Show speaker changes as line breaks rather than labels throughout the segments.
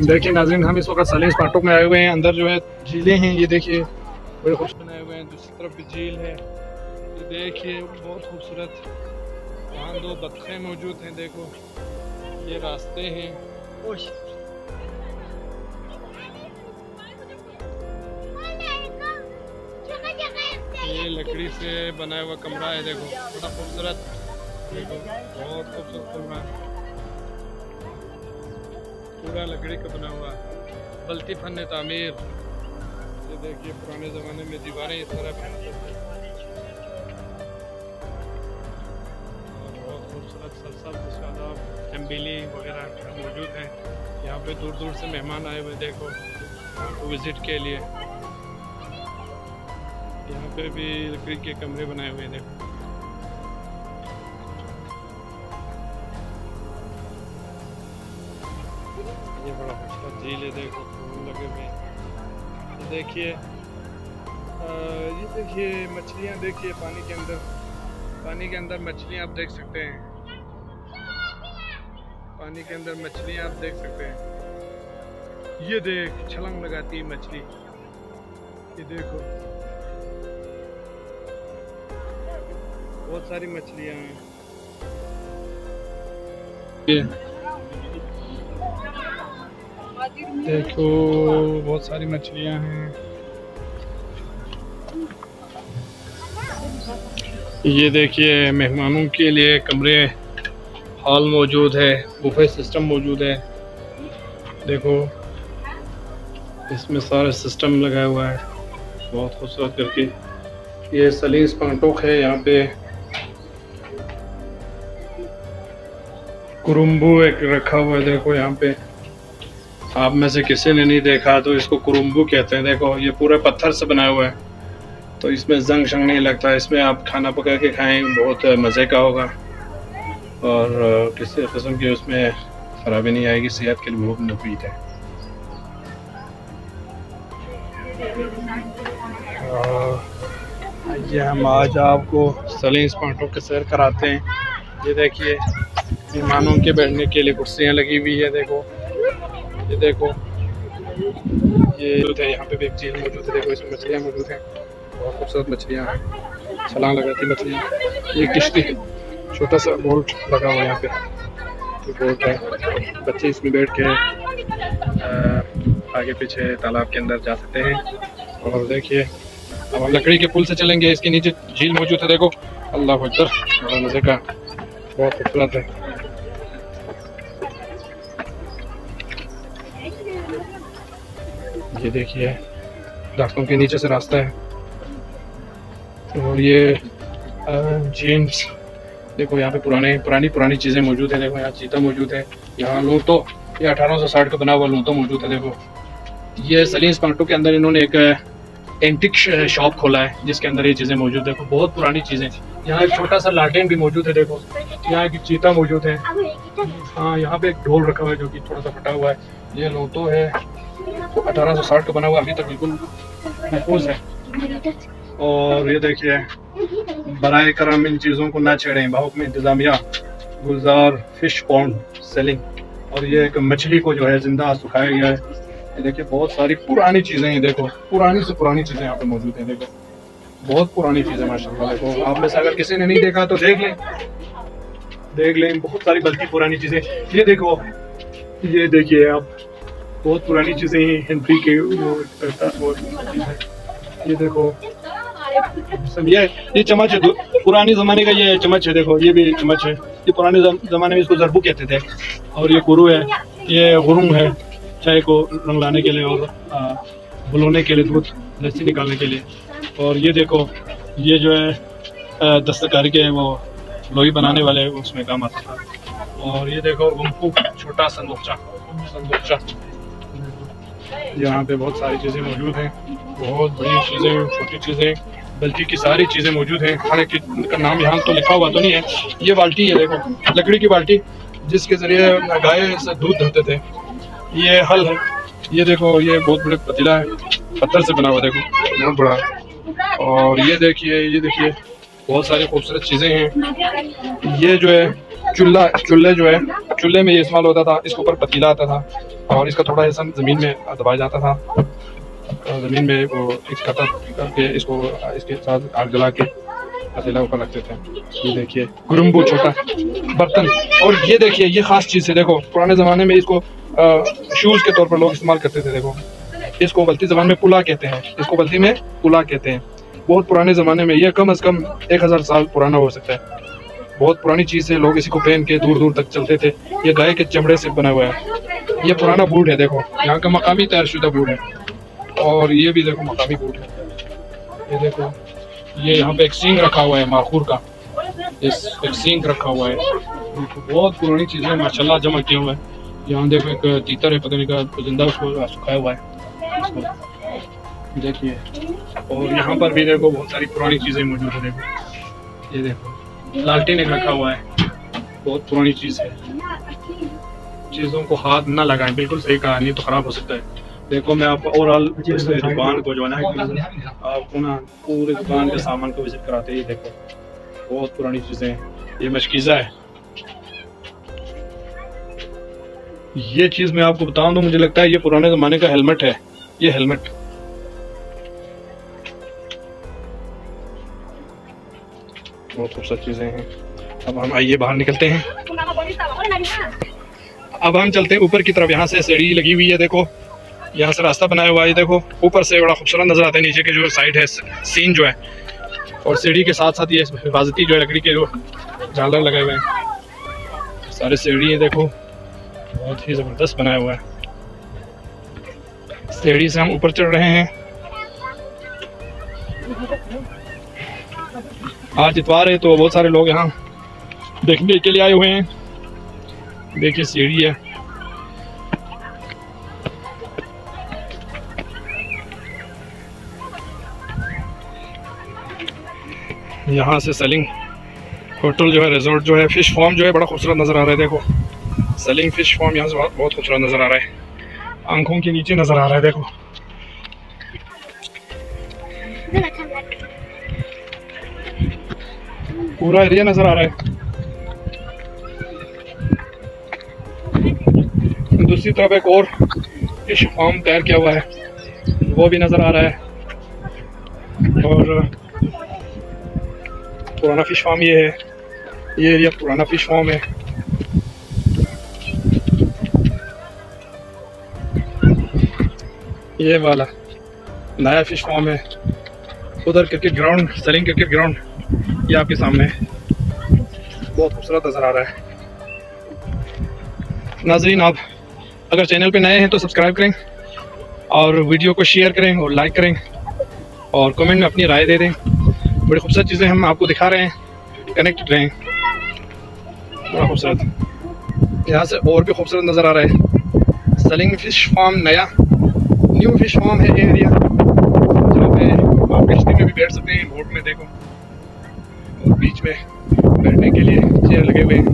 देखिए नाज़रीन, हम इस वक्त सलीस पाटों में आए हुए हैं। अंदर जो है झीलें हैं, ये देखिए बड़े खूबसूरत बनाए हुए हैं। दूसरी तरफ भी झील है, ये देखिए बहुत खूबसूरत। वहाँ दो बत्तखें मौजूद हैं, देखो ये रास्ते हैं। ये लकड़ी से बना हुआ कमरा है, देखो बड़ा खूबसूरत, देखो बहुत खूबसूरत कमरा है, पूरा लकड़ी का बना हुआ। बल्टी फन तामीर, ये देखिए पुराने ज़माने में दीवारें इस तरह बहुत खूबसूरत सलसल शादाब चम्बीली वगैरह मौजूद हैं। यहाँ पे दूर दूर से मेहमान आए हुए, देखो विज़िट के लिए। यहाँ पे भी लकड़ी के कमरे बनाए हुए हैं, देखो ये बड़ा खूबसूरत झील है, देखो फूल लगे हुए हैं। ये देखिए मछलियाँ, देखिए पानी के अंदर मछलियाँ आप देख सकते हैं। पानी के अंदर मछलियाँ आप देख सकते हैं। ये देख छलांग लगाती है मछली, ये देखो बहुत सारी मछलियाँ हैं। ये देखो बहुत सारी मछलियाँ हैं। ये देखिए मेहमानों के लिए कमरे हॉल मौजूद है, बुफे सिस्टम मौजूद है। देखो इसमें सारा सिस्टम लगाया हुआ है बहुत खूबसूरत करके। ये सलीस पांटोक है, यहाँ पे कुरुम्बू एक रखा हुआ है, देखो यहाँ पे आप में से किसी ने नहीं देखा तो इसको कुरुम्बू कहते हैं। देखो ये पूरे पत्थर से बना हुआ है, तो इसमें जंग शंग नहीं लगता। इसमें आप खाना पका के खाएं, बहुत मज़े का होगा और किसी किस्म की उसमें खराबी नहीं आएगी, सेहत के लिए बहुत मुफीद है। ये हम आज आपको सलीस पाटों के सैर कराते हैं। ये देखिए मेहमानों के बैठने के लिए कुर्सियाँ लगी हुई है, देखो ये देखो ये है। यहाँ पे भी एक झील मौजूद है, देखो इसमें मछलियाँ मौजूद हैं, बहुत खूबसूरत मछलियाँ हैं, छलांग लगाती मछलियाँ। ये किश्ती छोटा सा बोट लगा हुआ है यहाँ पे, तो बोट है, बच्चे इसमें बैठ के आगे पीछे तालाब के अंदर जा सकते हैं। और देखिए अब हम लकड़ी के पुल से चलेंगे, इसके नीचे झील मौजूद है, देखो अल्लाह अकबर, बड़ा मज़े का, बहुत खूबसूरत है। ये देखिए दरख्तों के नीचे से रास्ता है। और ये जीन्स, देखो यहाँ पे पुरानी चीज़ें मौजूद है। देखो यहाँ चीता मौजूद है, यहाँ लूटो, ये 1860 का बना हुआ लूटो मौजूद है। देखो ये सलीस पाटों के अंदर इन्होंने एक एंटिक शॉप खोला है जिसके अंदर ये चीज़ें मौजूद है। देखो बहुत पुरानी चीज़ें। यहाँ एक छोटा सा लालटेन भी मौजूद है, देखो यहाँ एक चीता मौजूद है। हाँ यहाँ पे एक ढोल रखा हुआ है जो कि थोड़ा सा फटा हुआ है। ये लूटो है, 1860 का बना हुआ, अभी तक बिल्कुल महफूज है। और ये देखिए बराए करम इन चीज़ों को ना छेड़ें, बहुक में इंतजामिया गुलजार फिश पॉन्ड सेलिंग। और ये एक मछली को जो है जिंदा सुखाया गया है। ये देखिए बहुत सारी पुरानी चीज़ें हैं, देखो पुरानी से पुरानी चीज़ें यहाँ पे मौजूद हैं। देखो बहुत पुरानी चीज़ें माशाल्लाह। देखो आप में से अगर किसी ने नहीं देखा तो देख लें, बहुत सारी बल्कि पुरानी चीज़ें। ये देखो, ये देखिए आप बहुत पुरानी चीज़ें हैं, हेनरी के वो ये देखो सब, ये चम्मच है, पुराने ज़माने का ये चम्मच है। देखो ये भी चम्मच है, ये पुराने ज़माने में इसको ज़रबू कहते थे। और ये गुरु है, ये गुरुंग है, चाय को रंगलाने के लिए और बुलोने के लिए, दूध लस्सी निकालने के लिए। और ये देखो ये जो है दस्तकारी के वो लोई बनाने वाले उसमें काम आता था। और ये देखो गुम्फू, छोटा संदूकचा, यहाँ पे बहुत सारी चीज़ें मौजूद हैं, बहुत बड़ी चीज़ें, छोटी चीज़ें, बल्कि की सारी चीज़ें मौजूद हैं। हर एक का नाम यहाँ तो लिखा हुआ तो नहीं है। ये बाल्टी है, देखो लकड़ी की बाल्टी जिसके ज़रिए गाय से दूध धोते थे। ये हल है, ये देखो ये बहुत बड़े पतीला है, पत्थर से बना हुआ, देखो बहुत बड़ा। और ये देखिए बहुत सारी खूबसूरत चीज़ें हैं। ये जो है चूल्हा जो है चूल्हे में ये इस्तेमाल होता था। इसके ऊपर पतीला आता था और इसका थोड़ा हिस्सा ज़मीन में दबाया जाता था। ज़मीन में वो फिक्स करके इसको इसके साथ आग जला के पतीला ऊपर रखते थे। ये देखिए गुरुम्बू छोटा बर्तन। और ये देखिए ये ख़ास चीज़ है, देखो पुराने ज़माने में इसको शूज़ के तौर पर लोग इस्तेमाल करते थे। देखो इसको बल्ती ज़बान में पुला कहते हैं, इसको बल्ती में पुला कहते हैं। बहुत पुराने ज़माने में, ये कम से कम 1000 साल पुराना हो सकता है। बहुत पुरानी चीज़ है, लोग इसी को पहन के दूर दूर तक चलते थे। ये गाय के चमड़े से बना हुआ है। ये पुराना बूट है, देखो यहाँ का मकामी तैयारशुदा बूट है। और ये भी देखो मकामी बूट है। ये देखो ये यहाँ पे एक सींग रखा हुआ है माखूर का, एक सींग रखा हुआ है। बहुत पुरानी चीज़ें माशाल्लाह जमा किया हुआ है। यहाँ देखो एक तीतर है, पता नहीं का जिंदा, उसको सुखाया हुआ है देखिए। और यहाँ पर भी देखो बहुत सारी पुरानी चीज़ें मौजूद है। देखो ये देखो लालटेन एक रखा हुआ है, बहुत पुरानी चीज़ है। चीज़ों को हाथ ना लगाएं, बिल्कुल सही कहा, नहीं तो ख़राब हो सकता है। देखो मैं आपको ओवरऑल दुकान को जो है ना आपको ना पूरे दुकान के सामान को विजिट कराते ही। देखो बहुत पुरानी चीज़ें हैं। ये मशकीज़ा है। ये चीज़ मैं आपको बताऊं तो मुझे लगता है ये पुराने ज़माने का हेलमेट है। ये हेलमेट बहुत खूबसूरत चीज़ें हैं। अब हम आइए बाहर निकलते हैं। अब हम चलते हैं ऊपर की तरफ। यहाँ से सीढ़ी लगी हुई है, देखो यहाँ से रास्ता बनाया हुआ है। देखो ऊपर से बड़ा खूबसूरत नज़र आता है, नीचे के जो साइड है सीन जो है। और सीढ़ी के साथ साथ ये हिफाजती जो है लकड़ी के जो झालर लगाए हुए हैं, सारे सीढ़ी है। देखो बहुत ही ज़बरदस्त बनाया हुआ है। सीढ़ी से हम ऊपर चढ़ रहे हैं। आज इतवार है तो बहुत सारे लोग यहाँ देखने के लिए आए हुए हैं। देखिए सीढ़ी है। यहाँ से सेलिंग होटल जो है, रिजॉर्ट जो है, फिश फार्म जो है बड़ा खूबसूरत नज़र आ रहा है। देखो सेलिंग फिश फार्म यहाँ से बहुत खूबसूरत नज़र आ रहा है, आंखों के नीचे नज़र आ रहा है। देखो पूरा एरिया नज़र आ रहा है। दूसरी तरफ एक और फिश फार्म तैयार किया हुआ है, वो भी नज़र आ रहा है। और पुराना फिश फार्म ये है, ये एरिया पुराना फिश फार्म है। ये वाला नया फिश फार्म है। उधर cricket ground, selling cricket ground, ये आपके सामने है, बहुत खूबसूरत नज़र आ रहा है। नाज़रीन, आप अगर चैनल पे नए हैं तो सब्सक्राइब करें और वीडियो को शेयर करें और लाइक करें और कमेंट में अपनी राय दे दें। बड़ी खूबसूरत चीज़ें हम आपको दिखा रहे हैं, कनेक्टेड रहें। बड़ा खूबसूरत, यहाँ से और भी खूबसूरत नज़र आ रहा है। सेलिंग फिश फार्म नया न्यू फिश फार्म है ये एरिया, जहाँ पे आप किश्ती में भी बैठ सकते हैं, बोट में। देखो और बीच में बैठने के लिए चेयर लगे हुए हैं,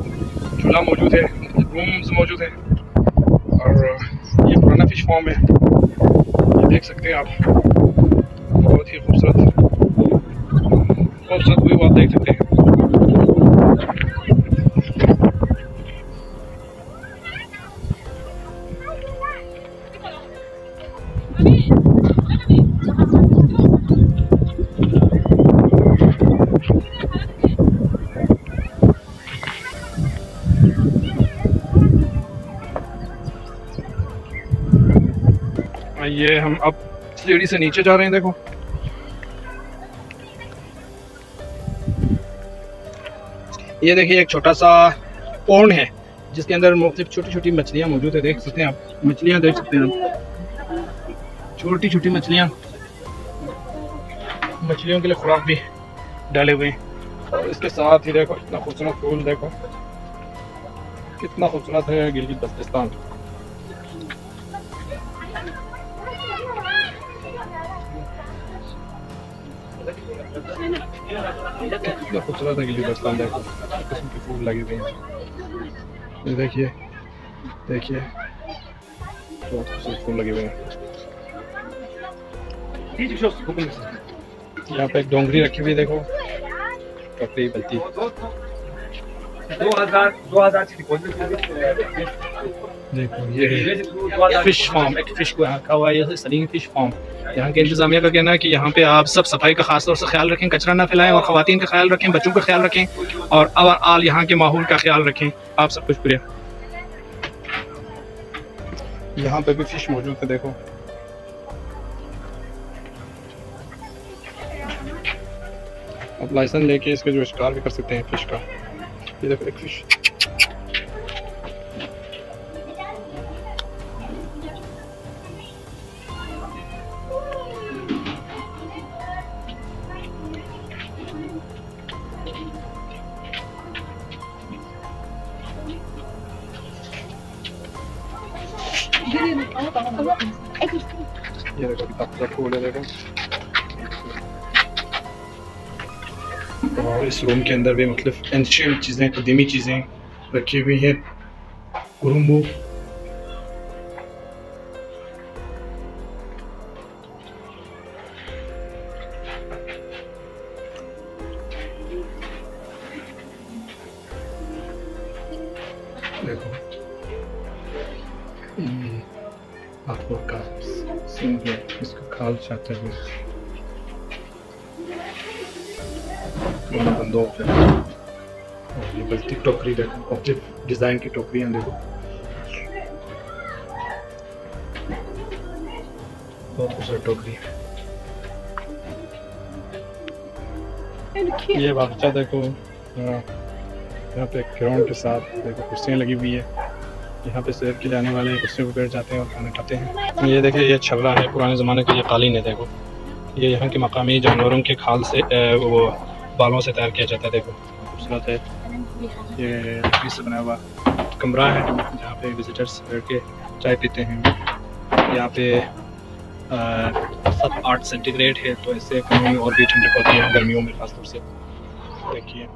झूला मौजूद है, रूम्स मौजूद है। और ये पुराना फिश फार्म है, ये देख सकते हैं आप। बहुत ही खूबसूरत व्यू आप देख सकते हैं। ये हम अब सीढ़ी से नीचे जा रहे हैं। देखो ये देखिए एक छोटा सा पौंड है जिसके अंदर मुख्तलिफ छोटी छोटी मछलियाँ मौजूद है। देख सकते हैं आप, मछलियाँ देख सकते हैं आप, छोटी छोटी मछलियाँ। मछलियों के लिए खुराक भी डाले हुए हैं। और इसके साथ ही देखो इतना खूबसूरत फूल, देखो कितना खूबसूरत है गिलगित बल्तिस्तान। कितना खूबसूरत है गिलगित बल्तिस्तान। देखो किस्म के फूल लगे हुए हैं। ये देखिए देखिए बहुत खूबसूरत फूल लगे हुए हैं। यहाँ पे एक डोंगरी रखी हुई है, देखो कपड़ी बल्ती।
2000 की डिपॉजिट।
देखो ये फिश फार्म, एक फिश को यहाँ रखा हुआ है, ये सलीम फिश फार्म। यहाँ के इंतजामिया का कहना है कि यहाँ पे आप सब सफाई का खास तौर से ख्याल रखें, कचरा ना फैलाएं और ख़वातीन का ख्याल रखें, बच्चों का ख्याल रखें और ओवरऑल यहाँ के माहौल का ख्याल रखें। आप सबको शुक्रिया। यहाँ पे भी फिश मौजूद है, देखो आप लाइसेंस लेके इसके जो शिकार भी कर सकते हैं फिश का। ये देखो एक फिश, ये देखो कितना फूल है देखो। और इस रूम के अंदर भी मतलब एंशिएंट चीज़ें, कदीमी चीज़ें रखी हुई हैं। गुरुम्बू, देखो आपको का सीन है, इसको खाल चाहते हैं बंदूक है। और ये बल्टी टोकरी देखो, ऑब्जेक्ट डिज़ाइन की टोकरी हैं देखो, बहुत खूबसूरत टोकरी है। ये बागीचा देखो, यहाँ पे ग्राउंड के साथ देखो कुर्सियाँ लगी हुई है। यहाँ पे सैर के लिए आने वाले कुर्सियों पर बैठ जाते हैं और खाना खाते हैं। ये देखिए ये छर्रा है, पुराने ज़माने का ये कालीन है देखो। ये यहाँ के मकामी जानवरों के खाल से वो बालों से तैयार किया जाता है। देखो खूबसूरत है। ये लकड़ी से बना हुआ कमरा है जहाँ पे विजिटर्स बैठ के चाय पीते हैं। यहाँ पे 7-8 सेंटीग्रेड है, तो इससे गर्मियों में और भी ठंडक होती है, गर्मियों में खासतौर से। देखिए